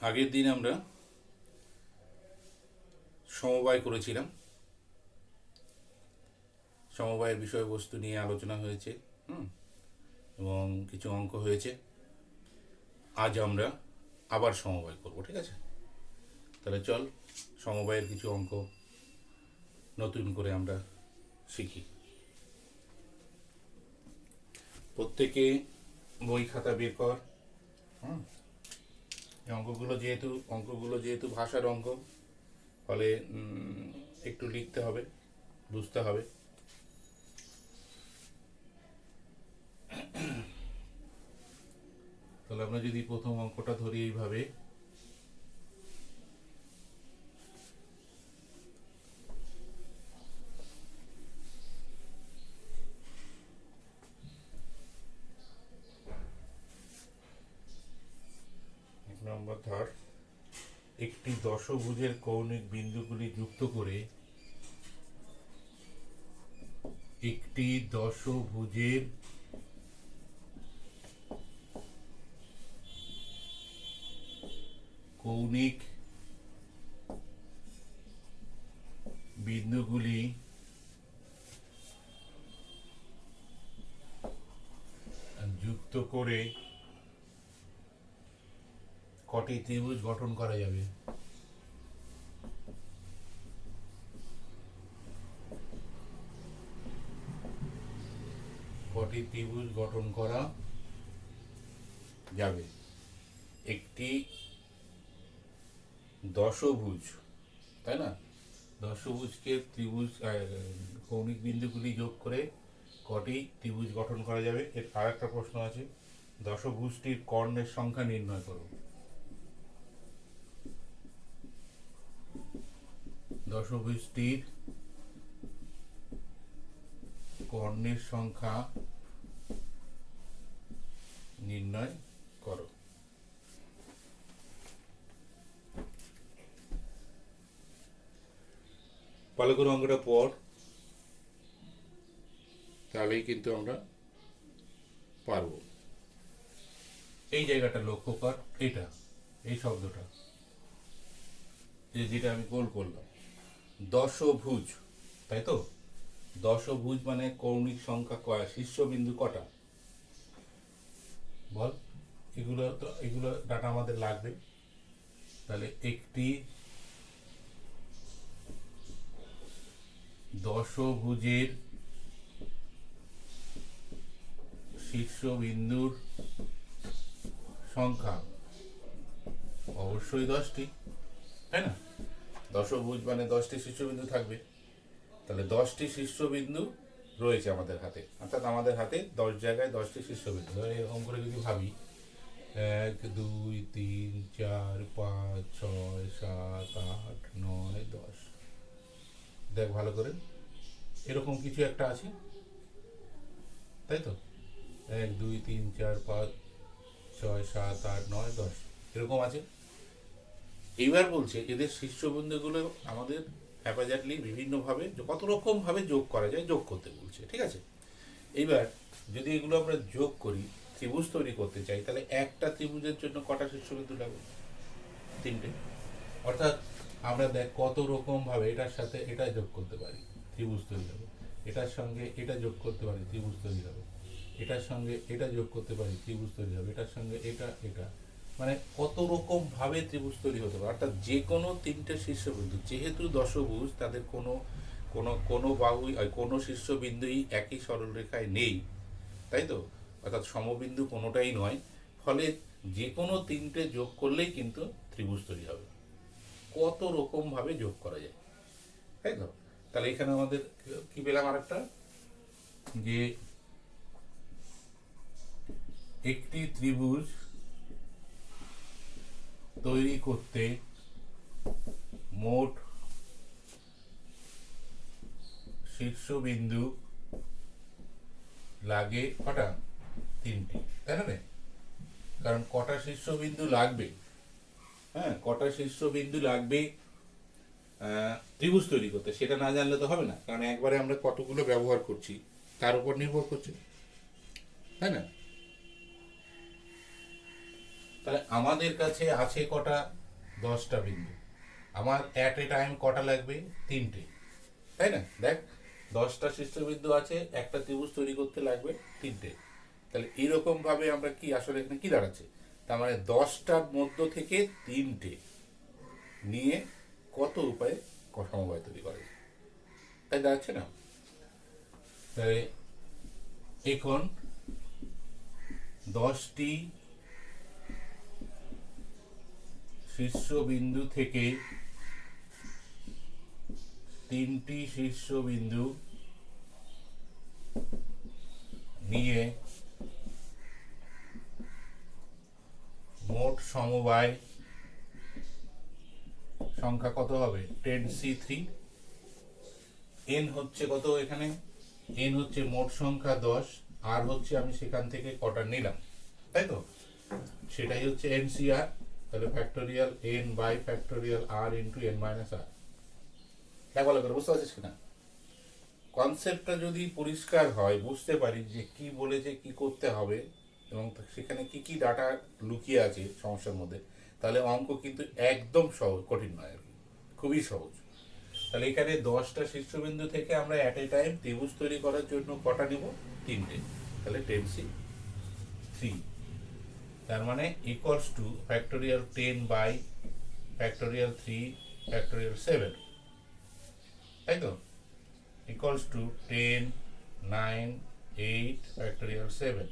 আগের দিন আমরা সমবায় করেছিলাম। সমবায়ের বিষয়বস্তু নিয়ে আলোচনা হয়েছে এবং কিছু অঙ্ক হয়েছে। আজ আমরা আবার সমবায় করব, ঠিক আছে? তাহলে চল সমবায়ের কিছু অঙ্ক নতুন করে আমরা শিখি। প্রত্যেকে বই খাতা বের কর। অঙ্কগুলো যেহেতু ভাষার অঙ্ক, ফলে একটু লিখতে হবে, বুঝতে হবে। তাহলে আমরা যদি প্রথম অঙ্কটা ধরি এইভাবে, এক নম্বর ধর, একটি দশভুজের কৌণিক বিন্দুগুলি যুক্ত করে একটি দশভুজের কৌণিক বিন্দুগুলি যুক্ত করে কটি ত্রিভুজ গঠন করা যাবে? কটি ত্রিভুজ গঠন করা যাবে একটি দশভুজ, তাই না? দশভুজকে ত্রিভুজ কৌণিক বিন্দুগুলি যোগ করে কটি ত্রিভুজ গঠন করা যাবে? এর আর একটা প্রশ্ন আছে, দশভুজটির কর্ণের সংখ্যা নির্ণয় করো। দশভুজটির কর্ণের সংখ্যা নির্ণয় করো। ভালো করে অঙ্কটা পড়, তাহলেই কিন্তু আমরা পারবো। এই জায়গাটা লক্ষ্য কর, এই শব্দটা যেটা আমি গোল করলাম, দশভুজ, তাই তো? দশভুজ মানে কৌণিক সংখ্যা কয়, শীর্ষবিন্দু কটা বল? এগুলো ডাটা আমাদের লাগবে। তাহলে একটি দশভুজের শীর্ষবিন্দুর সংখ্যা অবশ্যই 10টি, তাই না? দশভুজ মানে 10টি শীর্ষবিন্দু থাকবে। তাহলে 10টি শীর্ষবিন্দু রয়েছে আমাদের হাতে, অর্থাৎ আমাদের হাতে 10 জায়গায় 10টি শীর্ষবিন্দু। এরকম করে যদি ভাবি, 1 2 3 4 5 6 7 8 9 10, দেখ ভালো করে, এরকম কিছু একটা আছে, তাই তো? 1 2 3 4 5 6 7 8 9 10 এরকম আছে। এইবার বলছে এদের শীর্ষবিন্দুগুলো আমাদের হ্যাপাজাটলি বিভিন্নভাবে, কত রকম ভাবে যোগ করা যায়, যোগ করতে বলছে, ঠিক আছে? এইবার যদি এগুলো আমরা যোগ করি, ত্রিভুজ তৈরি করতে চাই, তাহলে একটা ত্রিভুজের জন্য কটা শীর্ষবিন্দু লাগবে? 3টে। অর্থাৎ আমরা দেখ কত রকম ভাবে এটার সাথে এটা যোগ করতে পারি, ত্রিভুজ তৈরি হবে। এটার সঙ্গে এটা যোগ করতে পারি, ত্রিভুজ তৈরি হবে। এটার সঙ্গে এটা যোগ করতে পারি, ত্রিভুজ তৈরি হবে। এটার সঙ্গে এটা এটা, মানে কত রকম ভাবে ত্রিভুজ তৈরি হতে পারে। অর্থাৎ যে কোনো 3টে শীর্ষবিন্দু, যেহেতু দশভুজ, তাদের কোনো কোনো কোনো বাহুই কোনো শীর্ষবিন্দুই একই সরলরেখায় নেই, তাই তো? অর্থাৎ সমবিন্দু কোনোটাই নয়। ফলে যে কোনো 3টে যোগ করলেই কিন্তু ত্রিভুজ তৈরি হবে। কত রকম ভাবে যোগ করা যায়, তাই তো? তাহলে এখানে আমাদের কি পেলাম? আরেকটা, যে একটি ত্রিভুজ তৈরি করতে মোট শীর্ষবিন্দু লাগে কটা? 3টি, তাই না? কারণ কটা শীর্ষবিন্দু লাগবে, কটা শীর্ষবিন্দু লাগবে ত্রিভুজ তৈরি করতে, সেটা না জানলে তো হবে না। কারণ একবারে আমরা কতগুলো ব্যবহার করছি তার উপর নির্ভর করছে, তাই না? তাহলে আমাদের কাছে আছে কটা? 10টা বিন্দু। আমার অ্যাট এ টাইম কটা লাগবে? 3টে, তাই না? দেখ, 10টা শীর্ষবিন্দু আছে, একটা ত্রিভুজ তৈরি করতে লাগবে 3টে। তাহলে এরকম ভাবে আমরা কি আসলে এখানে কি দাঁড়াচ্ছে, তার মানে 10টার মধ্য থেকে 3টে নিয়ে কত উপায়ে সমবায় তৈরি করে, তাই দাঁড়াচ্ছে না? তাহলে এখন 10টি শীর্ষবিন্দু থেকে 3টি শীর্ষবিন্দু নিয়ে মোট সমবায় সংখ্যা কত হবে? 10c3। n হচ্ছে কত এখানে? n হচ্ছে মোট সংখ্যা 10, আর হচ্ছে আমি সেখান থেকে কটা নিলাম, তাই তো? সেটাই হচ্ছে NCR। তাহলে factorial n by factorial r into n minus r। দেখ ভালো করে, বুঝতে পারছিস কিনা? কনসেপ্টটা যদি পরিষ্কার হয়, বুঝতে পারি যে কি বলেছে, কি করতে হবে এবং সেখানে কি কি ডাটা লুকিয়ে আছে সমস্যার মধ্যে, তাহলে অঙ্ক কিন্তু একদম সহজ, কঠিন নয় আর কি, খুবই সহজ। তাহলে এখানে 10টা শীর্ষবিন্দু থেকে আমরা অ্যাট এ টাইম ত্রিভুজ তৈরি করার জন্য কটা নিব? 3টে। তাহলে 10c3, তার মানে equals to factorial 10 by factorial 3 factorial 7, তাই তো? equals to 10, 9, 8 factorial 7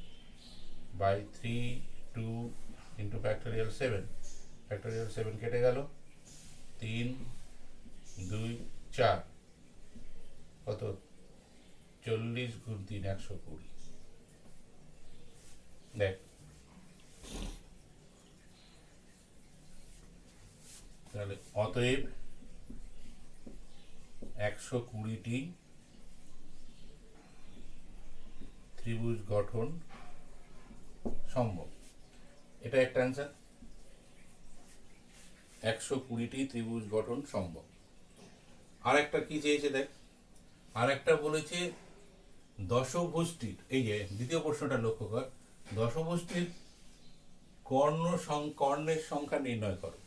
by 3, 2 into factorial 7, factorial 7 কেটে গেল, 3, 2, 4, কত? 40 গুণ 3 120। দেখ, তাহলে অতএব 120টি ত্রিভুজ গঠন সম্ভব। এটা একটা অ্যান্সার, 120টি ত্রিভুজ গঠন সম্ভব। আর একটা কি চেয়েছে দেখ, আর একটা বলেছে দশভুজটির, এই যে দ্বিতীয় প্রশ্নটা লক্ষ্য কর, দশভুজটির কর্ণের সংখ্যা নির্ণয় করো।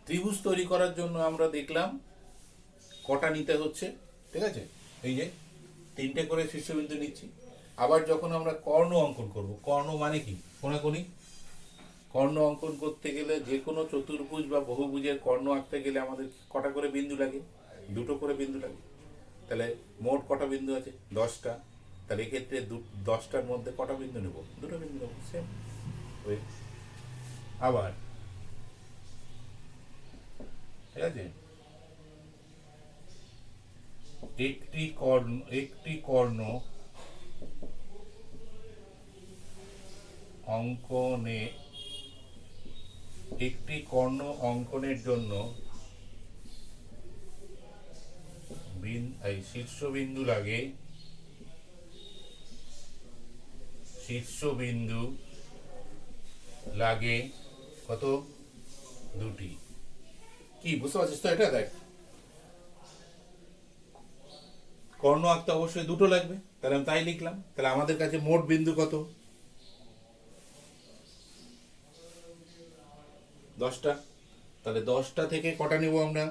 ত্রিভুজ তৈরি করার জন্য আমরা দেখলাম কটা নিতে হচ্ছে, ঠিক আছে? এই যে 3টে করে শীর্ষবিন্দু নিচ্ছি। আবার যখন আমরা কর্ণ অঙ্কন করব, কর্ণ মানে কি? কোনাকুনি। কর্ণ অঙ্কন করতে গেলে, যে কোনো চতুর্ভুজ বা বহুভুজের কর্ণ আঁকতে গেলে আমাদের কটা করে বিন্দু লাগে? 2টো করে বিন্দু লাগে। তাহলে মোট কটা বিন্দু আছে? 10টা। তাহলে এক্ষেত্রে 10টার মধ্যে কটা বিন্দু নেব? 2টো বিন্দু নেব, সেম। আবার ঠিক আছে, একটি কর্ণ অঙ্কনের জন্য শীর্ষবিন্দু লাগে কত? 2টি। কি বুঝতে পারছিস তো? এটা দেখ, কর্ণ আঁকতে অবশ্যই 2টো লাগবে, তাহলে আমি তাই লিখলাম। তাহলে আমাদের কাছে মোট বিন্দু কত? 10টা। তাহলে 10টা থেকে কটা নেব আমরা?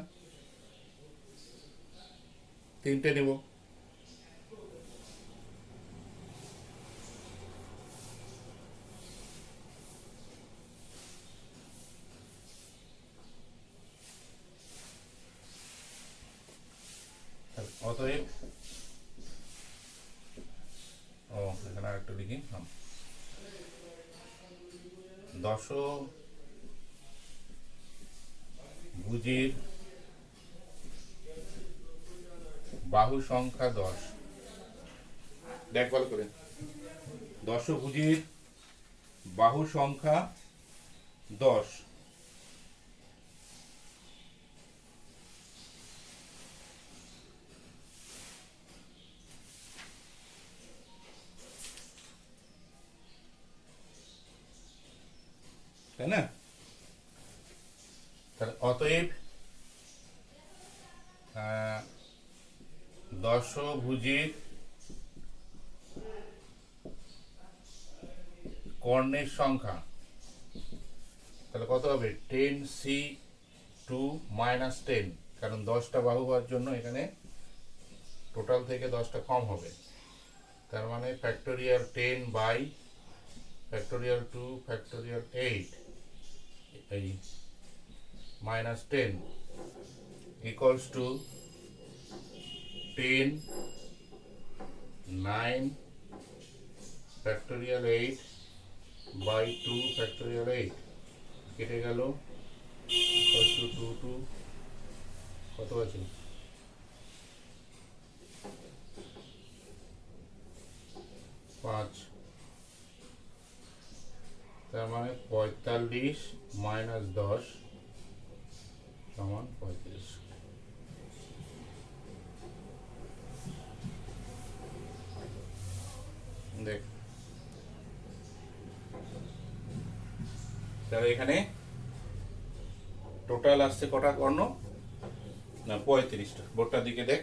3টে নেব। অতএব এখানে আরেকটা লিখি, দশভুজের বাহু সংখ্যা 10। দেখ ভালো করে, দশভুজের বাহু সংখ্যা 10। তাই না? তাহলে অতএব দশভুজের কর্ণের সংখ্যা তাহলে কত হবে 10C2 - 10, কারণ 10টা বাহু হওয়ার জন্য এখানে টোটাল থেকে 10টা কম হবে, তার মানে ফ্যাক্টোরিয়াল 10 বাই ফ্যাক্টোরিয়াল 2 ফ্যাক্টোরিয়াল 8 এই -10 equals to 10 9 factorial 8 by 2 factorial 8 কেটে গেল, equals to 2 2 কত আছে 5, তার মানে 45 - 10 সমান 35। দেখ তাহলে এখানে টোটাল আসছে কটা কর্ণ না 35টা, বোর্ডটার দিকে দেখ।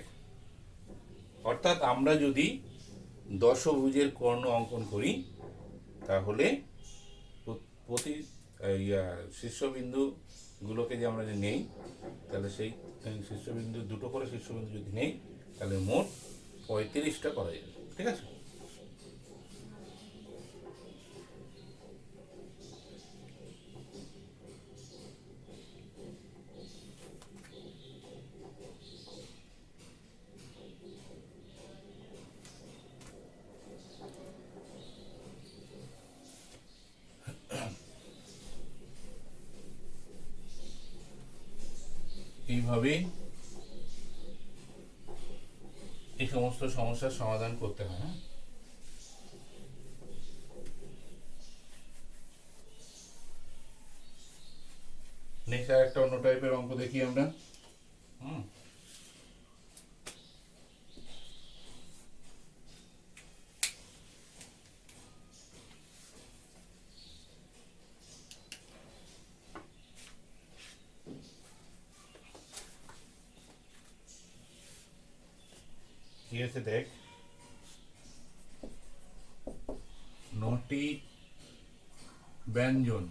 অর্থাৎ আমরা যদি দশভুজের কর্ণ অঙ্কন করি তাহলে প্রতি শীর্ষবিন্দুগুলোকে যে আমরা যে নেই, তাহলে সেই শীর্ষবিন্দু দুটো করে শীর্ষবিন্দু যদি নেই তাহলে মোট 35টা করা যাবে। ঠিক আছে, এইভাবে এই সমস্ত সমস্যার সমাধান করতে হয়। হ্যাঁ, নেক্সট আর একটা অন্য টাইপের অঙ্ক দেখি আমরা। কি আছে দেখ, 9টি ব্যঞ্জন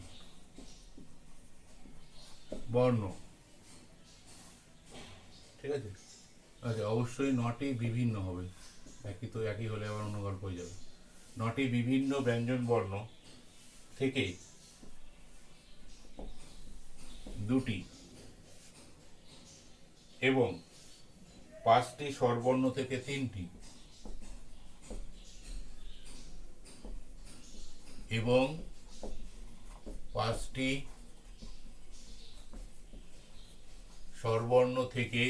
বর্ণ, ঠিক আছে, আচ্ছা অবশ্যই 9টি বিভিন্ন হবে, একই তো একই হলে আবার অন্য গল্প হয়ে যাবে। 9টি বিভিন্ন ব্যঞ্জন বর্ণ থেকে 2টি এবং 5টি স্বরবর্ণ থেকে 3টি এবং 5টি স্বরবর্ণ থেকে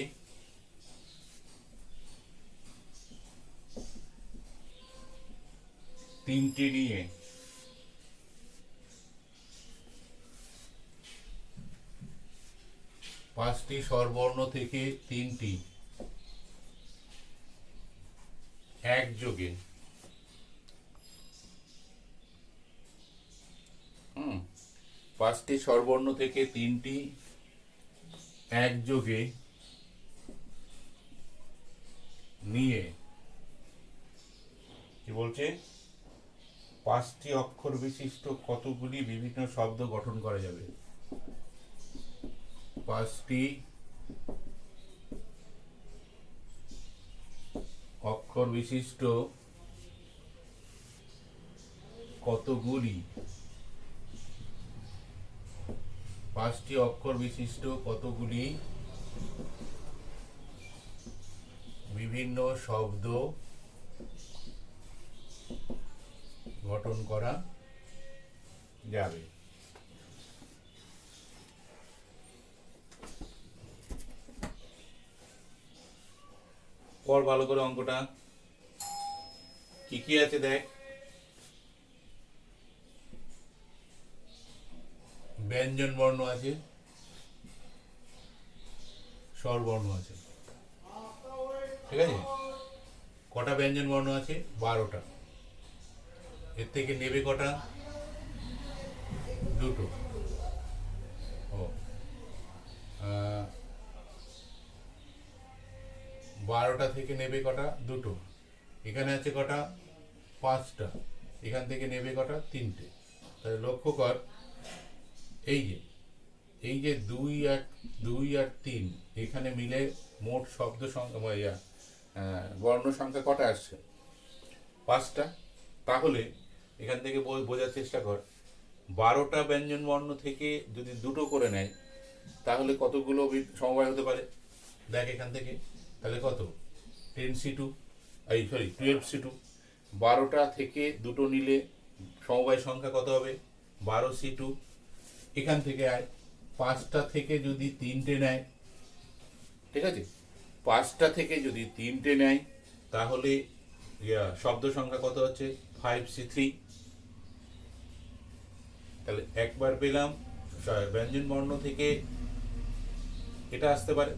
3টি নিয়ে 5টি স্বরবর্ণ থেকে 3টি একযোগে 5টি স্বরবর্ণ থেকে 3টি একযোগে নিয়ে কি বলছে 5টি অক্ষর বিশিষ্ট কতগুলি বিভিন্ন শব্দ গঠন করা যাবে। 5টি অক্ষর বিশিষ্ট কতগুলি 5টি অক্ষর বিশিষ্ট কতগুলি বিভিন্ন শব্দ গঠন করা যাবে। পড় ভালো করে অঙ্কটা, কি কি আছে দেখ। ব্যঞ্জন বর্ণ আছে, স্বরবর্ণ আছে, ঠিক আছে। কটা ব্যঞ্জন বর্ণ আছে? 12টা। এর থেকে নেবে কটা? 2টো। ও 12টা থেকে নেবে কটা? 2টো। এখানে আছে কটা? 5টা। এখান থেকে নেবে কটা? 3টে। তাহলে লক্ষ্য কর এই যে এই যে 2 আর 3 এখানে মিলে মোট শব্দ সংখ্যা বর্ণ সংখ্যা কটা আসছে? 5টা। তাহলে এখান থেকে বোঝার চেষ্টা কর, 12টা ব্যঞ্জন বর্ণ থেকে যদি দুটো করে নেয় তাহলে কতগুলো সমবায় হতে পারে? দেখ এখান থেকে, তাহলে কত? 10C2, 12C2। 12টা থেকে দুটো নিলে সমবায় সংখ্যা কত হবে? 12C2। এখান থেকে আয়, 5টা থেকে যদি 3টে নেয়, ঠিক আছে, 5টা থেকে যদি 3টে নেয় তাহলে শব্দ সংখ্যা কত হচ্ছে? 5C3। তাহলে একবার পেলাম ব্যঞ্জন বর্ণ থেকে এটা আসতে পারে,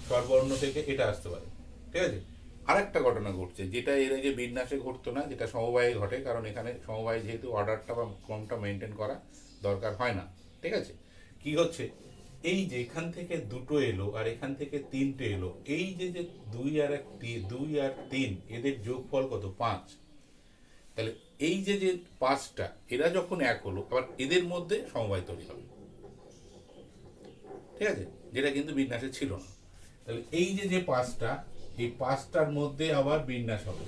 স্বরবর্ণ থেকে এটা আসতে পারে, ঠিক আছে। আরেকটা ঘটনা ঘটছে যেটা এর আগে বিন্যাসে ঘটতো না, যেটা সমবায়ে ঘটে, কারণ এখানে সমবায় যেহেতু অর্ডারটা বা ক্রমটা মেনটেন করা দরকার হয় না, ঠিক আছে। কি হচ্ছে, এই যে এখান থেকে দুটো এলো আর এখান থেকে 3টে এলো, এই যে যে 2 আর 3 এদের যোগফল কত? 5। তাহলে এই যে যে 5টা এরা যখন এক হলো, আবার এদের মধ্যে সমবায় তৈরি হবে, ঠিক আছে, যেটা কিন্তু বিন্যাসে ছিল না। তাহলে এই যে যে 5টা, এই 5টার মধ্যে আবার বিন্যাস হবে,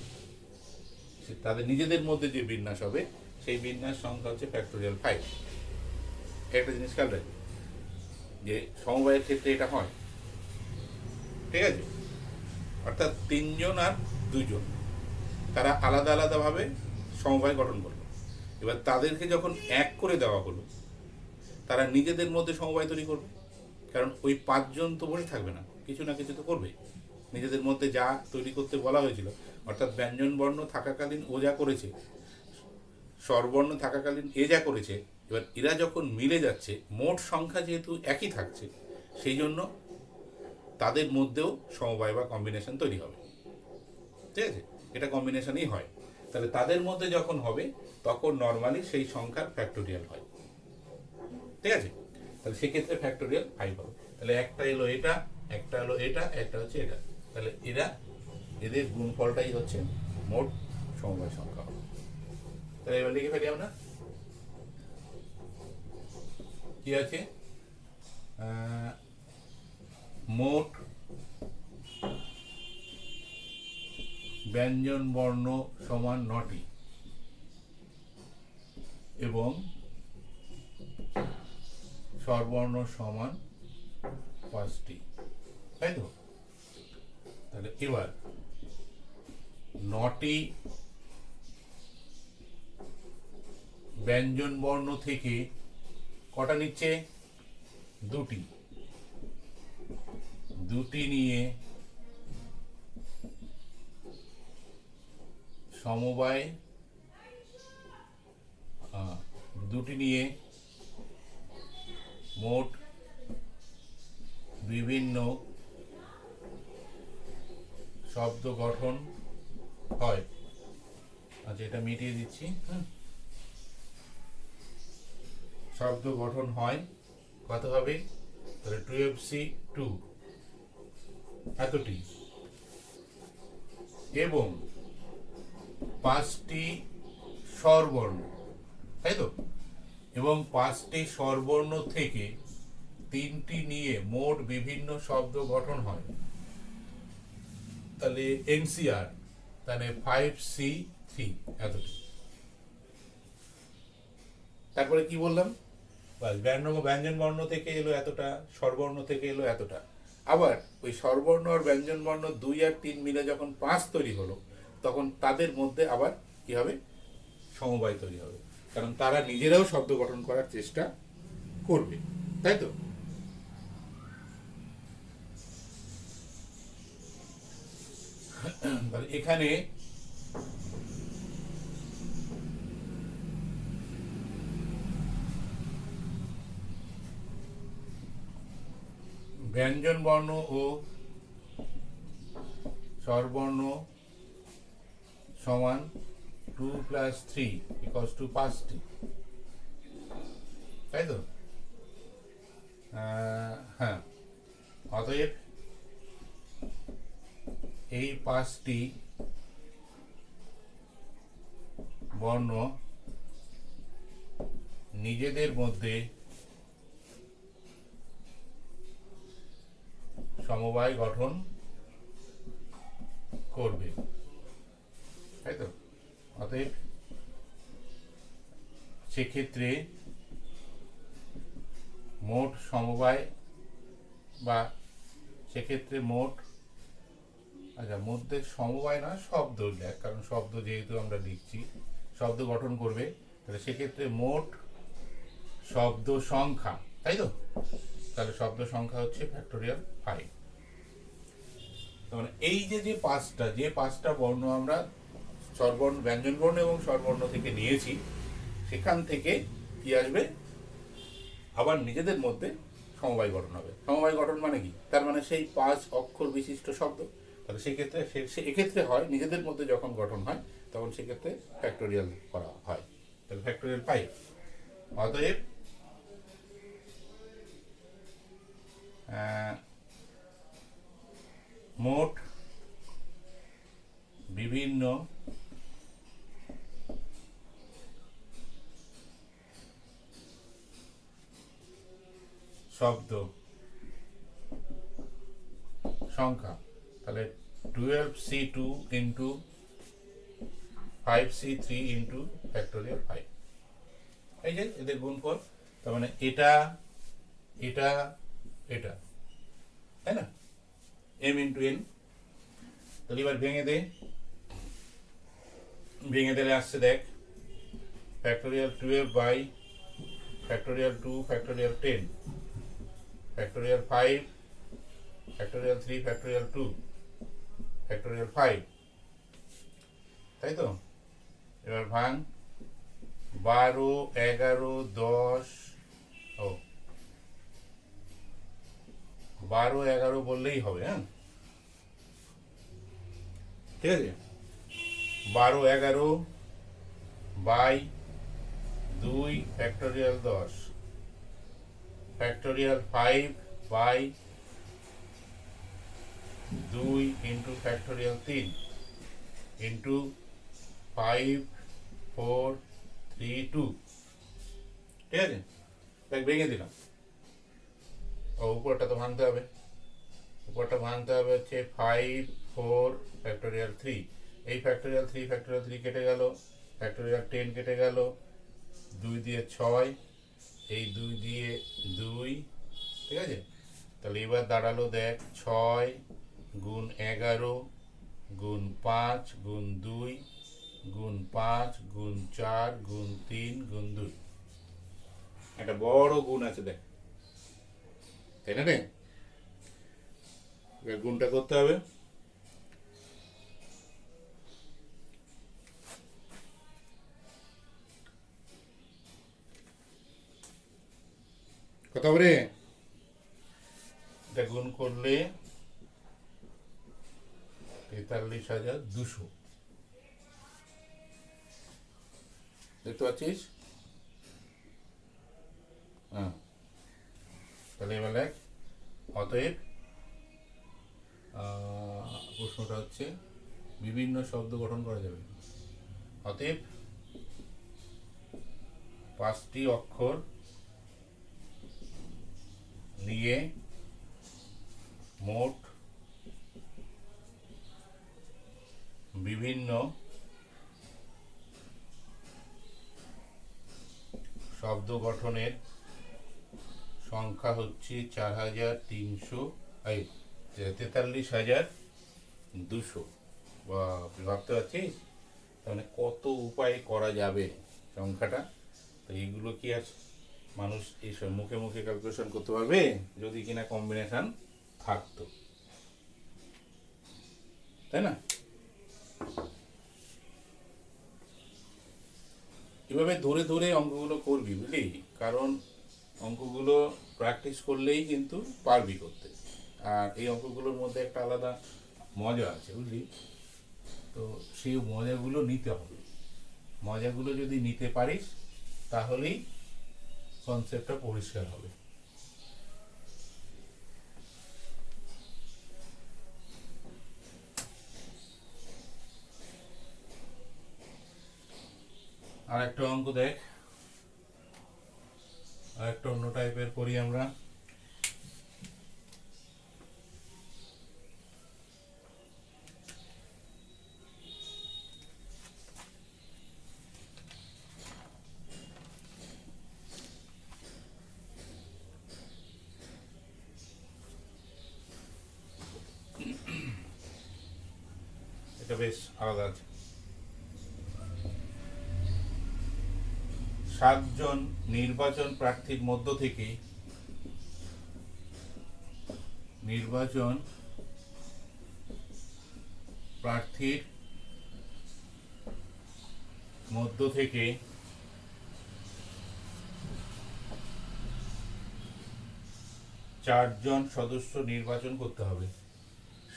তাদের নিজেদের মধ্যে যে বিন্যাস হবে সেই বিন্যাস সংখ্যা হচ্ছে ফ্যাক্টোরিয়াল 5। একটা জিনিস খেয়াল রাখবে যে সমবায়ের ক্ষেত্রে এটা হয়, ঠিক আছে। অর্থাৎ 3জন আর 2জন তারা আলাদা আলাদাভাবে সমবায় গঠন করলো, এবার তাদেরকে যখন এক করে দেওয়া হলো তারা নিজেদের মধ্যে সমবায় তৈরি করবে, কারণ ওই 5জন তো বসে থাকবে না, কিছু না কিছু তো করবে নিজেদের মধ্যে যা তৈরি করতে বলা হয়েছিল। অর্থাৎ ব্যঞ্জন বর্ণ থাকাকালীন ও যা করেছে, স্বরবর্ণ থাকাকালীন এ যা করেছে, এবার এরা যখন মিলে যাচ্ছে মোট সংখ্যা যেহেতু একই থাকছে, সেই জন্য তাদের মধ্যেও সমবায় বা কম্বিনেশন তৈরি হবে, ঠিক আছে। এটা কম্বিনেশনই হয়। তাহলে তাদের মধ্যে যখন হবে তখন নর্মালি সেই সংখ্যার ফ্যাক্টোরিয়াল হয়, ঠিক আছে। তাহলে সেক্ষেত্রে ফ্যাক্টোরিয়াল 5 হবে। তাহলে একটা এলো এটা, একটা হলো এটা, একটা হচ্ছে এটা, তাহলে এদের গুণফলটাই হচ্ছে মোট সমবায় সংখ্যা হবে। তাহলে এবার লিখে ফেলি আমরা, কি আছে? মোট ব্যঞ্জন বর্ণ সমান 9টি এবং স্বরবর্ণ সমান 5টি, তাই তো? তাহলে এবার 9টি ব্যঞ্জন বর্ণ থেকে কটা নিচ্ছে? 2টি নিয়ে সমবায়, 2টি নিয়ে মোট বিভিন্ন শব্দ গঠন হয়। আচ্ছা, এটা মিটিয়ে দিচ্ছি। শব্দ গঠন হয় কত হবে? তাহলে 12C2 এতটি, এবং 5টি স্বরবর্ণ, তাই তো? এবং 5টি স্বরবর্ণ থেকে 3টি নিয়ে মোট বিভিন্ন শব্দ গঠন হয়। তাহলে NCR, তাহলে 5C3 এতটি। তারপরে কি বললাম? ব্যঞ্জন বর্ণ থেকে এলো এতটা, স্বরবর্ণ থেকে এলো এতটা। আবার ওই স্বরবর্ণ আর ব্যঞ্জন বর্ণ 2 আর 3 মিলে যখন 5 তৈরি হলো, তখন তাদের মধ্যে আবার কি হবে? সমবায় তৈরি হবে, কারণ তারা নিজেরাও শব্দ গঠন করার চেষ্টা করবে, তাই তো? এখানে ব্যঞ্জন বর্ণ ও স্বরবর্ণ সমান 2 + 3 = 5টি, তাই তো? হ্যাঁ, অতএব এই 5টি বর্ণ নিজেদের মধ্যে সমবায় গঠন করবে, তাই তো? অতএব সেক্ষেত্রে মোট সমবায় বা সেক্ষেত্রে মোট, আচ্ছা মধ্যে সমবায় না শব্দ লেখ, কারণ শব্দ যেহেতু আমরা লিখছি শব্দ গঠন করবে, তাহলে সেক্ষেত্রে মোট শব্দ সংখ্যা, তাই তো? তাহলে শব্দ সংখ্যা হচ্ছে ফ্যাক্টোরিয়াল 5। মানে এই যে পাঁচটা বর্ণ আমরা স্বরবর্ণ, ব্যঞ্জন বর্ণ এবং স্বরবর্ণ থেকে নিয়েছি, সেখান থেকে কি আসবে, আবার নিজেদের মধ্যে সমবায় গঠন হবে। সমবায় গঠন মানে কি? তার মানে সেই 5 অক্ষর বিশিষ্ট শব্দ। তাহলে সেক্ষেত্রে এক্ষেত্রে হয় নিজেদের মধ্যে যখন গঠন হয় তখন সেক্ষেত্রে ফ্যাক্টোরিয়াল করা হয়, তাহলে ফ্যাক্টোরিয়াল 5। অতএব মোট বিভিন্ন শব্দ সংখ্যা, তাহলে 12c2 into 5c3 into factorial 5, এই যে এদের গুণফল। তার মানে এটা এটা এটা, তাই না? m into n। তাহলে এবার ভেঙে দিলে আসছে দেখ, factorial 12 by factorial 2 factorial 10 factorial 5 factorial 3 factorial 2 factorial 5, তাই তো? এবার ভাঙ, 12 11 10, ও 12 11 বললেই হবে, হ্যাঁ ঠিক আছে। 12 11 by 2 factorial 10 factorial 5 by 2 into factorial 3 into 5 4 3 2, ঠিক আছে? দেখ ভেঙে দিলাম। ও উপরটা তো ভাঙতে হবে, উপরটা ভাঙতে হবে হচ্ছে 5 4 ফ্যাক্টোরিয়াল 3, এই ফ্যাক্টোরিয়াল 3 কেটে গেল, ফ্যাক্টোরিয়াল 10 কেটে গেল, 2 দিয়ে 6, এই 2 দিয়ে 2, ঠিক আছে? তাহলে এবার দাঁড়ালো দেখ 6 গুণ 11 গুণ 5 গুণ 2 গুণ 5 গুণ 4 গুণ 3 গুণ 2, একটা বড় গুণ আছে দেখ, তাই না রে? এবার গুণটা করতে হবে। কত হবে? এটা গুণ করলে 43,200, দেখতে পাচ্ছিস? হ্যাঁ, তাহলে এবার লেখ, অতএব প্রশ্নটা হচ্ছে বিভিন্ন শব্দ গঠন করা যাবে, অতএব 5টি অক্ষর নিয়ে মোট বিভিন্ন শব্দ গঠনের সংখ্যা হচ্ছে 43,200। বা ভাবতে পারছিস তাহলে কত উপায়ে করা যাবে সংখ্যাটা? তো এইগুলো কি আর মানুষ এইসব মুখে মুখে ক্যালকুলেশন করতে পারবে? যদি কিনা কম্বিনেশন থাকতো, তাই না? এভাবে ধরে ধরে অঙ্কগুলো করবি, বুঝলি? কারণ অঙ্কগুলো প্র্যাকটিস করলেই কিন্তু পারবি করতে, আর এই অঙ্কগুলোর মধ্যে একটা আলাদা মজা আছে, বুঝলি? তো সেই মজাগুলো নিতে হবে। মজাগুলো যদি নিতে পারিস তাহলেই কনসেপ্টটা পরিষ্কার হবে। আর একটা অঙ্ক দেখ, আর একটা অন্য টাইপের করি আমরা। বেশ আলাদা আছে। 7 জন নির্বাচন প্রার্থীর মধ্য থেকে নির্বাচন প্রার্থীর মধ্য থেকে 4 জন সদস্য নির্বাচন করতে হবে।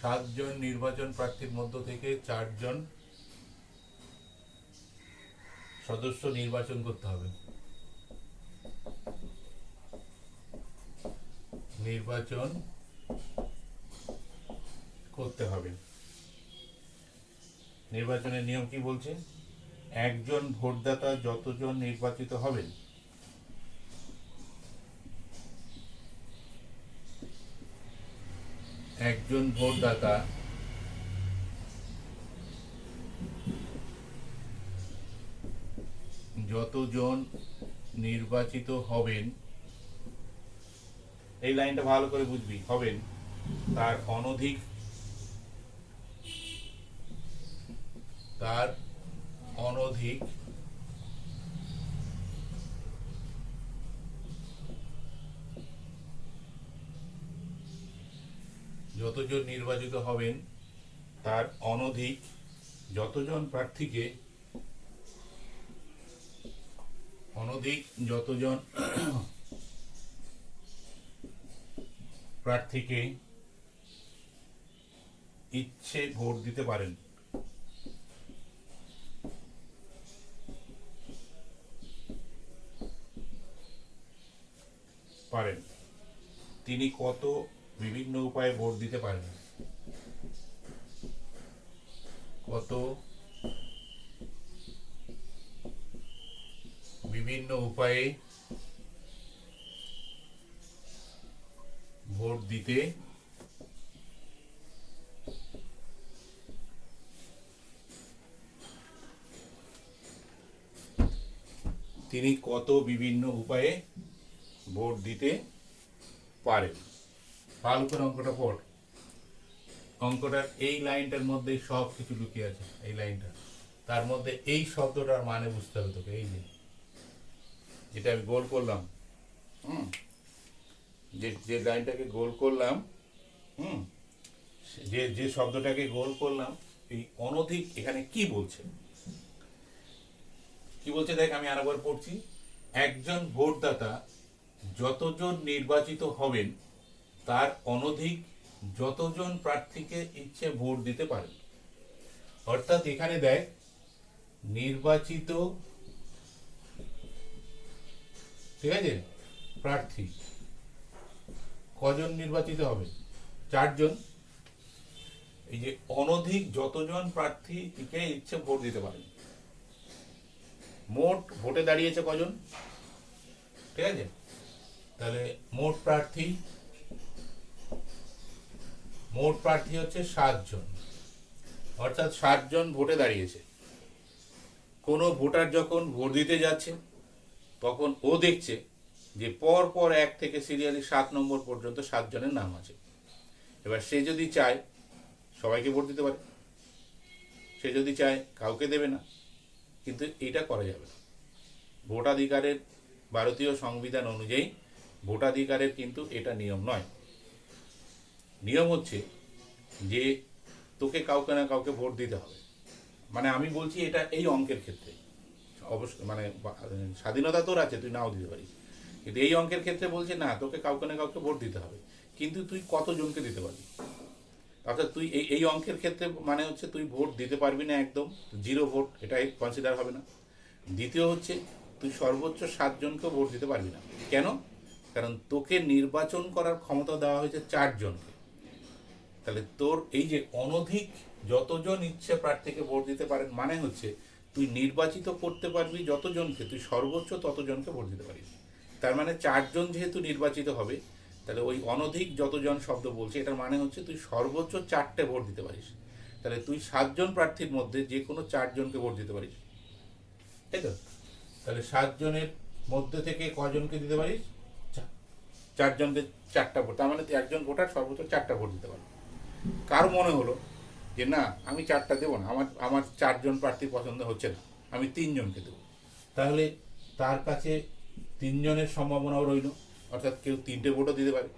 7 জন নির্বাচন প্রার্থীর মধ্য থেকে 4 জন সদস্য নির্বাচন করতে হবে। নির্বাচন করতে হবে। নির্বাচনের নিয়ম কি বলছে? একজন ভোটদাতা যতজন নির্বাচিত হবেন একজন ভোটদাতা যতজন নির্বাচিত হবেন, এই লাইনটা ভালো করে বুঝবি, হবেন তার অনধিক যতজন নির্বাচিত হবেন তার অনধিক যতজন প্রার্থীকে ইচ্ছে ভোট দিতে পারেন। তিনি কত বিভিন্ন উপায়ে ভোট দিতে পারেন। কত বিভিন্ন উপায়ে ভোট দিতে তিনি কত বিভিন্ন উপায়ে ভোট দিতে পারেন। ভালো করে অঙ্কটা পড়। অঙ্কটার এই লাইনটার মধ্যে সব কিছু লুকিয়ে আছে। এই লাইনটা, তার মধ্যে এই শব্দটার মানে বুঝতে হবে তোকে। এই যেটা আমি গোল করলাম, যে লাইনটাকে গোল করলাম, যে শব্দটাকে গোল করলাম, এই অনধিক এখানে কি বলছে দেখ, আমি আরেকবার পড়ছি। একজন ভোটদাতা যতজন নির্বাচিত হবেন তার অনধিক যতজন প্রার্থীকে ইচ্ছে ভোট দিতে পারেন। অর্থাৎ এখানে দেখ, নির্বাচিত, ঠিক আছে, প্রার্থী কজন নির্বাচিত হবে? 4 জন। এই যে অনধিক যতজন প্রার্থীকে ইচ্ছে ভোট দিতে পারেন, মোট ভোটে দাঁড়িয়েছে কজন? ঠিক আছে, তাহলে মোট প্রার্থী হচ্ছে 7 জন। অর্থাৎ 7 জন ভোটে দাঁড়িয়েছে। কোনো ভোটার যখন ভোট দিতে যাচ্ছে তখন ও দেখছে যে পর পর 1 থেকে সিরিয়ালি 7 নম্বর পর্যন্ত 7 জনের নাম আছে। এবার সে যদি চায় সবাইকে ভোট দিতে পারে, সে যদি চায় কাউকে দেবে না, কিন্তু এটা করা যাবে না। ভোটাধিকারের, ভারতীয় সংবিধান অনুযায়ী ভোটাধিকারের কিন্তু এটা নিয়ম নয়। নিয়ম হচ্ছে যে তোকে কাউকে না কাউকে ভোট দিতে হবে। মানে আমি বলছি এটা এই অঙ্কের ক্ষেত্রে অবশ্যই, মানে স্বাধীনতা তোর আছে, তুই নাও দিতে পারিস, কিন্তু এই অঙ্কের ক্ষেত্রে বলছে না, তোকে কাউকে না কাউকে ভোট দিতে হবে। কিন্তু তুই কতজনকে দিতে পারবি? অর্থাৎ তুই এই অঙ্কের ক্ষেত্রে মানে হচ্ছে তুই ভোট দিতে পারবি না, একদম 0 ভোট, এটাই কনসিডার হবে না। দ্বিতীয় হচ্ছে তুই সর্বোচ্চ 7 জনকে ভোট দিতে পারবি না। কেন? কারণ তোকে নির্বাচন করার ক্ষমতা দেওয়া হয়েছে 4 জনকে। তাহলে তোর এই যে অনধিক যতজন ইচ্ছে প্রার্থীকে ভোট দিতে পারেন মানে হচ্ছে তুই নির্বাচিত করতে পারবি যতজনকে, তুই সর্বোচ্চ ততজনকে ভোট দিতে পারিস। তার মানে 4 জন যেহেতু নির্বাচিত হবে, তাহলে ওই অনধিক যতজন শব্দ বলছে এটার মানে হচ্ছে তুই সর্বোচ্চ 4টে ভোট দিতে পারিস। তাহলে তুই 7 জন প্রার্থীর মধ্যে যে কোনো 4 জনকে ভোট দিতে পারিস, তাই তো? তাহলে 7 জনের মধ্যে থেকে কজনকে দিতে পারিস? 4 জনকে 4টা ভোট। তার মানে তুই একজন ভোটার সর্বোচ্চ 4টা ভোট দিতে পারবি। কার মনে হলো যে না আমি 4টা দেবো না, আমার আমার 4জন প্রার্থী পছন্দ হচ্ছে না, আমি 3জনকে দেবো, তাহলে তার কাছে 3জনের সম্ভাবনাও রইল, অর্থাৎ কেউ 3টে ভোটও দিতে পারে।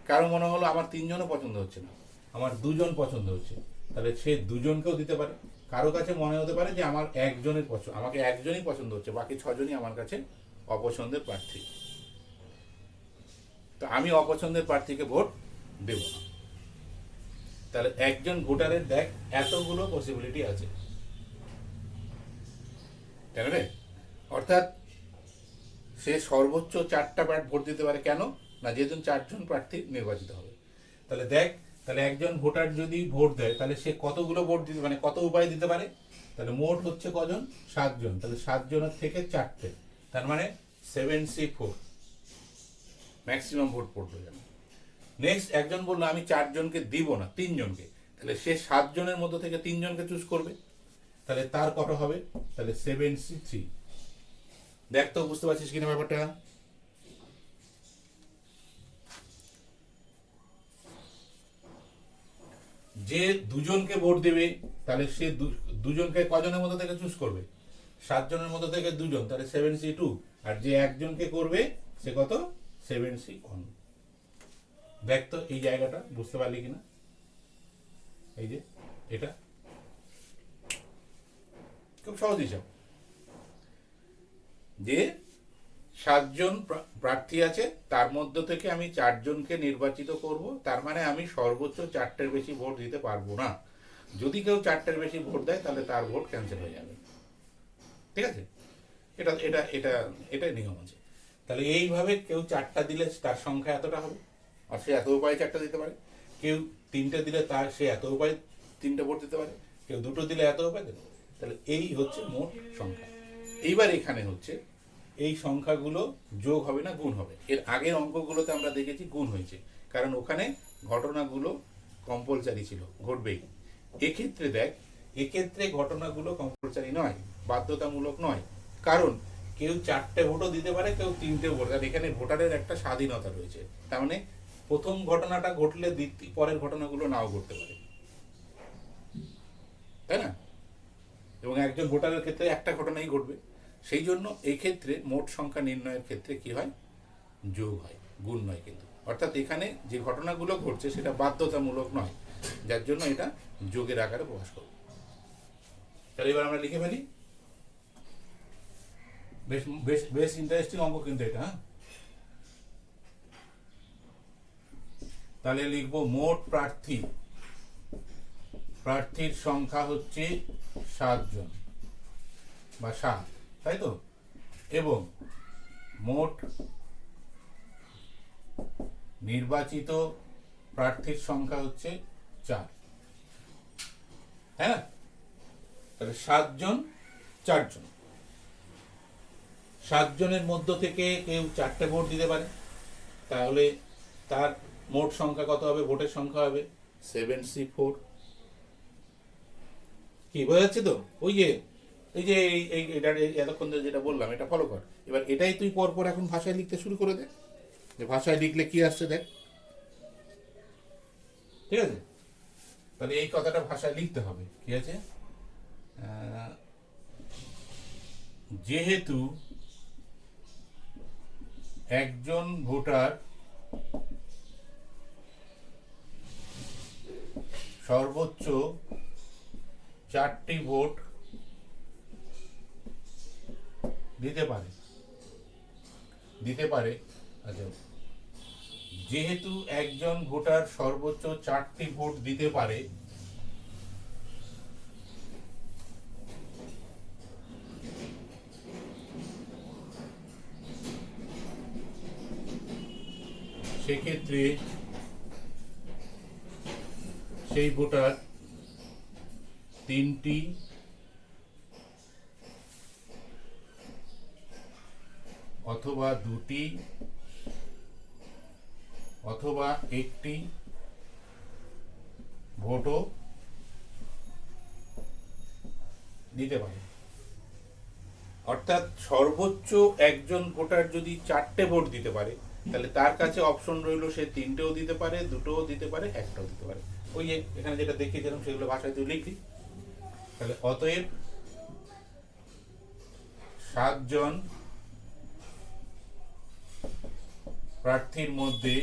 কারো মনে হলো আমার 3জনও পছন্দ হচ্ছে না, আমার 2জন পছন্দ হচ্ছে, তাহলে সে 2জনকেও দিতে পারে। কারো কাছে মনে হতে পারে যে আমার আমাকে একজনই পছন্দ হচ্ছে, বাকি 6জনই আমার কাছে অপছন্দের প্রার্থী, তো আমি অপছন্দের প্রার্থীকে ভোট দেব না। তাহলে একজন ভোটারের দেখ এতগুলো পসিবিলিটি আছে, তাই না? অর্থাৎ সে সর্বোচ্চ 4টা ভোট দিতে পারে। কেন না, যেহেতু 4জন প্রার্থী নির্বাচিত হবে। তাহলে দেখ, তাহলে একজন ভোটার যদি ভোট দেয় তাহলে সে কতগুলো ভোট দিতে, মানে কত উপায় দিতে পারে। তাহলে মোট হচ্ছে কজন, 7জন, তাহলে 7জনের থেকে 4টে, তার মানে 74 ম্যাক্সিমাম ভোট পড়লো। যেন নেক্সট একজন বললো আমি 4জনকে দিব না, 3জনকে, তাহলে সে 7জনের মধ্যে থেকে 3জনকে চুজ করবে, তাহলে তার কত হবে, তাহলে 73। দেখ তো বুঝতে পারছিস কিনা ব্যাপারটা। যে 2জনকে ভোট দেবে তাহলে সে 2জনকে কজনের মধ্যে থেকে চুজ করবে, 7জনের মধ্যে থেকে 2জন, তাহলে 72। আর যে একজনকে করবে সে কত, 71। দেখ তো এই জায়গাটা বুঝতে পারলি কিনা, এই যে এটা খুব সহজ হিসাব, যে 7জন প্রার্থী আছে, তার মধ্য থেকে আমি 4জনকে নির্বাচিত করব, তার মানে আমি সর্বোচ্চ 4টের বেশি ভোট দিতে পারবো না। যদি কেউ 4টের বেশি ভোট দেয় তাহলে তার ভোট ক্যান্সেল হয়ে যাবে, ঠিক আছে? এটা এটা এটা এটাই নিয়ম আছে। তাহলে এইভাবে কেউ 4টা দিলে তার সংখ্যা এতটা হবে, আর সে এত উপায়ে 4টা দিতে পারে। কেউ 3টে দিলে তার সে এত উপায়ে 3টে ভোট দিতে পারে, কেউ 2টো দিলে এত উপায় দিতে পারে। তাহলে এই হচ্ছে মোট সংখ্যা। এইবার এখানে হচ্ছে এই সংখ্যাগুলো যোগ হবে না গুণ হবে। এর আগের অঙ্কগুলোতে আমরা দেখেছি গুণ হয়েছে, কারণ ওখানে ঘটনাগুলো কম্পালসারি ছিল, ঘটবেই। এক্ষেত্রে দেখ, এক্ষেত্রে ঘটনাগুলো কম্পালসারি নয়, বাধ্যতামূলক নয়, কারণ কেউ 4টে ভোটও দিতে পারে, কেউ 3টে ভোট, আর এখানে ভোটারের একটা স্বাধীনতা রয়েছে। তার মানে প্রথম ঘটনাটা ঘটলে পরের ঘটনাগুলো নাও ঘটতে পারে, তাই না? এবং একজন ভোটারের ক্ষেত্রে একটা ঘটনাই ঘটবে। সেই জন্য এই ক্ষেত্রে মোট সংখ্যা নির্ণয়ের ক্ষেত্রে কি হয়, যোগ হয়, গুণ নয় কিন্তু। অর্থাৎ এখানে যে ঘটনাগুলো ঘটছে সেটা বাধ্যতামূলক নয়, যার জন্য এটা যোগের আকারে প্রকাশ করব। তাহলে এবার আমরা লিখে ফেলি। বেশ বেশ বেশ ইন্টারেস্টিং অঙ্ক কিন্তু এটা। তাহলে লিখবো মোট প্রার্থীর সংখ্যা হচ্ছে 7জন বা 7, তাই তো? এবং মোট নির্বাচিত প্রার্থীর সংখ্যা হচ্ছে 4, হ্যাঁ? তাহলে 7জন 4জন, 7জনের মধ্য থেকে কেউ 4টে ভোট দিতে পারে, তাহলে তার মোট সংখ্যা কত হবে, ভোটের সংখ্যা হবে 74। কি বোঝা যাচ্ছে তো? ওই যে এই যে এতক্ষণ ধরে যেটা বললাম এটা ফলো কর। এবার এটাই তুই পরপর এখন ভাষায় লিখতে শুরু করে দে, যে ভাষায় লিখলে কি আসছে দেখ, ঠিক আছে? তাহলে এই কথাটা ভাষায় লিখতে হবে। কি আছে, যেহেতু একজন ভোটার সর্বোচ্চ 4টি ভোট দিতে পারে, আচ্ছা, যেহেতু একজন ভোটার সর্বোচ্চ 4টি ভোট দিতে পারে, সেক্ষেত্রে সেই ভোটার 3টি অথবা 2টি অথবা 1টি ভোটও দিতে পারে। অর্থাৎ সর্বোচ্চ একজন ভোটার যদি 4টে ভোট দিতে পারে, তাহলে তার কাছে অপশন রইল সে 3টেও দিতে পারে, 2টোও দিতে পারে, 1টাও দিতে পারে। ওই যে এখানে যেটা দেখিয়েছিলাম সেগুলো ভাষায় তুই লিখবি। তাহলে অতএব 7 জন প্রার্থীর মধ্যে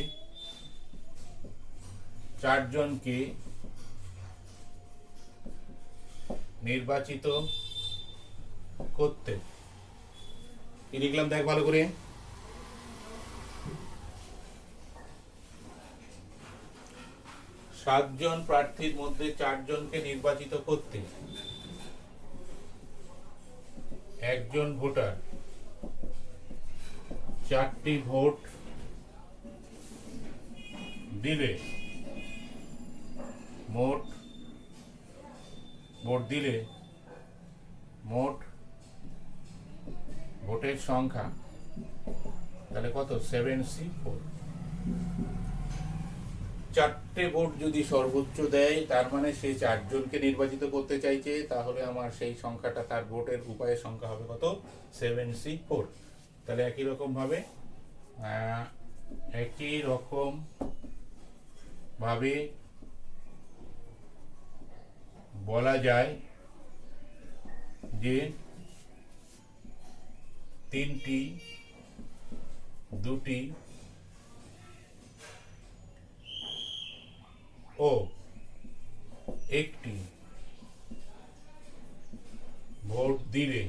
4 জনকে নির্বাচিত করতে, কি লিখলাম দেখ ভালো করে, 7 জন প্রার্থীর মধ্যে 4 জনকে নির্বাচিত করতে একজন ভোটার 4টি ভোট দিলে মোট ভোটের সংখ্যা তাহলে কত, 7C4। 4টে ভোট যদি সর্বোচ্চ দেয় তার মানে সে 4 জনকে নির্বাচিত করতে চাইছে, তাহলে আমার সেই সংখ্যাটা, তার ভোটের উপায়ের সংখ্যা হবে কত, 7C4। তাহলে একই রকম ভাবে বলা যায় যে 3টি, 2টি ও 1টি ভোট দিলে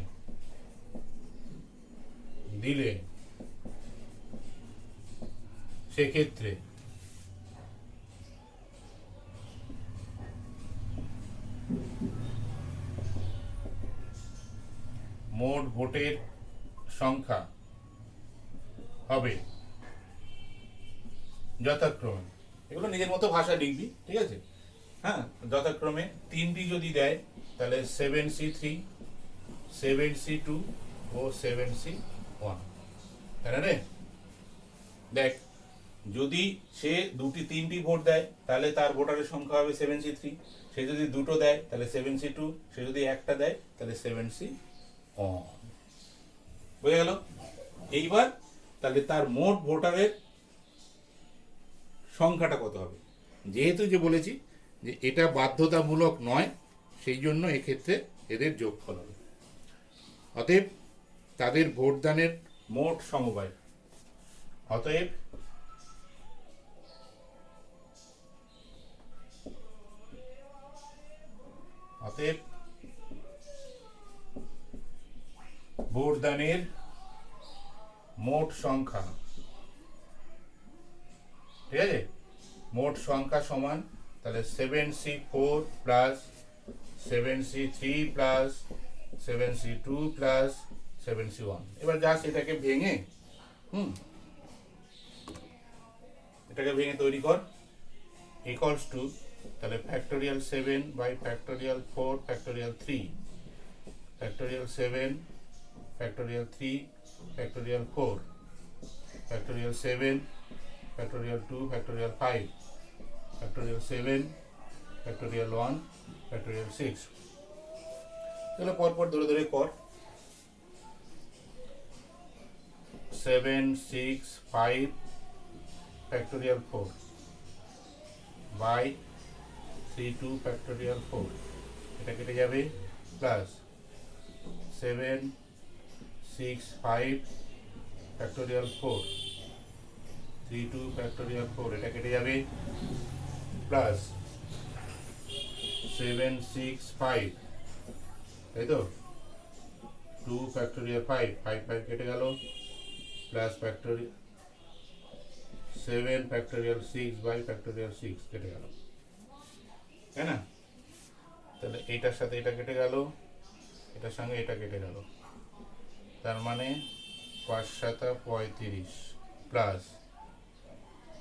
সেক্ষেত্রে মোট ভোটের সংখ্যা হবে যথাক্রমে, এগুলো নিজের মতো ভাষা লিখবি, ঠিক আছে, হ্যাঁ, যথাক্রমে 3টি যদি দেয় তাহলে 7C3, 7C2 ও 7C1, তাই না রে? দেখ, যদি সে 3টি ভোট দেয় তাহলে তার ভোটারের সংখ্যা হবে 7C3, সে যদি 2টো দেয় তাহলে 7C2, সে যদি 1টা দেয় তাহলে 7C1। বুঝে গেল? এইবার তাহলে তার মোট ভোটারের সংখ্যাটা কত হবে, যেহেতু যে বলেছি যে এটা বাধ্যতামূলক নয়, সেই জন্য এক্ষেত্রে এদের যোগফল হবে। অতএব তাদের ভোটদানের মোট সমবায়, অতএব ভোটদানের মোট সংখ্যা, ঠিক আছে, মোট সংখ্যা সমান তাহলে 7C4 plus 7C3 plus 7C2 plus 7C1। এবার যা সেটাকে ভেঙে তৈরি কর, ইকুয়ালস টু, তাহলে factorial 7 by factorial 4 factorial 3, factorial 7 factorial 3 factorial 4 factorial 7 factorial 2 factorial 5 factorial 7 factorial 1 factorial 6। তাহলে পরপর ধরে ধরে কর, 7 6 5 ফ্যাক্টোরিয়াল 4 বাই 3 2 ফ্যাক্টোরিয়াল 4, এটা কেটে যাবে, প্লাস 7 6 5 ফ্যাক্টোরিয়াল 4 3 2 ফ্যাক্টোরিয়াল 4, এটা কেটে যাবে, প্লাস 7 6 5, তাই তো, 2 ফ্যাক্টোরিয়াল 5 5 5 কেটে গেল, plus factorial 7 factorial 6 by factorial 6 কেটে গেল, তাই না? তাহলে এইটার সাথে এটা কেটে গেল, এটার সঙ্গে এটা কেটে গেল, তার মানে 5 7 35 প্লাস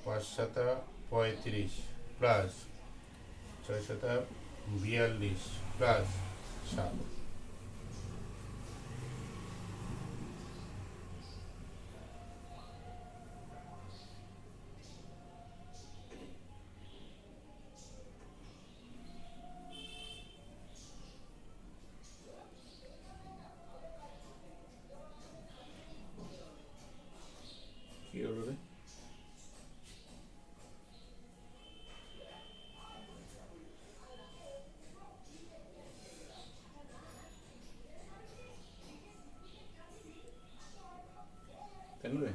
5 7 35 প্লাস 6 7 42 প্লাস 7। কি হলো রে? কেন রে?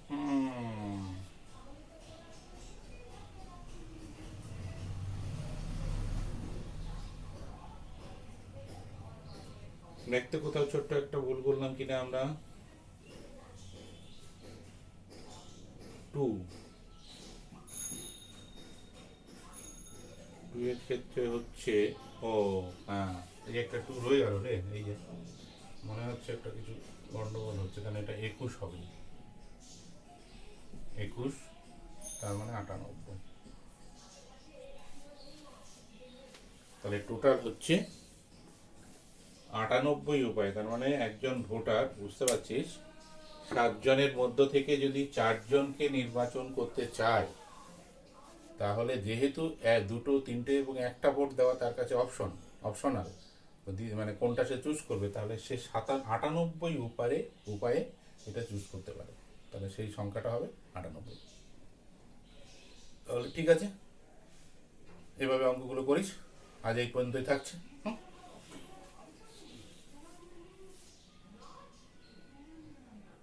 হুম, দেখতে কোথাও ছোট্ট একটা ভুল করলাম কিনা আমরা। 2 এর ক্ষেত্রে হচ্ছে, ও হ্যাঁ, এই একটা 2 রয়ে গেল রে, এই যে মনে হচ্ছে একটা কিছু গন্ডগোল হচ্ছে, কারণ এটা 21 হবে, 21 তার মানে 98, তাহলে টোটাল হচ্ছে 98 উপায়। তার মানে একজন ভোটার, বুঝতে পারছিস, 7 জনের মধ্য থেকে যদি 4 জনকে নির্বাচন করতে চায়, তাহলে যেহেতু দুটো, তিনটে এবং একটা ভোট দেওয়া তার কাছে অপশনাল, মানে কোনটা সে চুজ করবে, তাহলে সে 98 উপায়ে এটা চুজ করতে পারে। তাহলে সেই সংখ্যাটা হবে 98। তাহলে ঠিক আছে, এভাবে অঙ্কগুলো করিস। আজ এই পর্যন্তই থাকছে।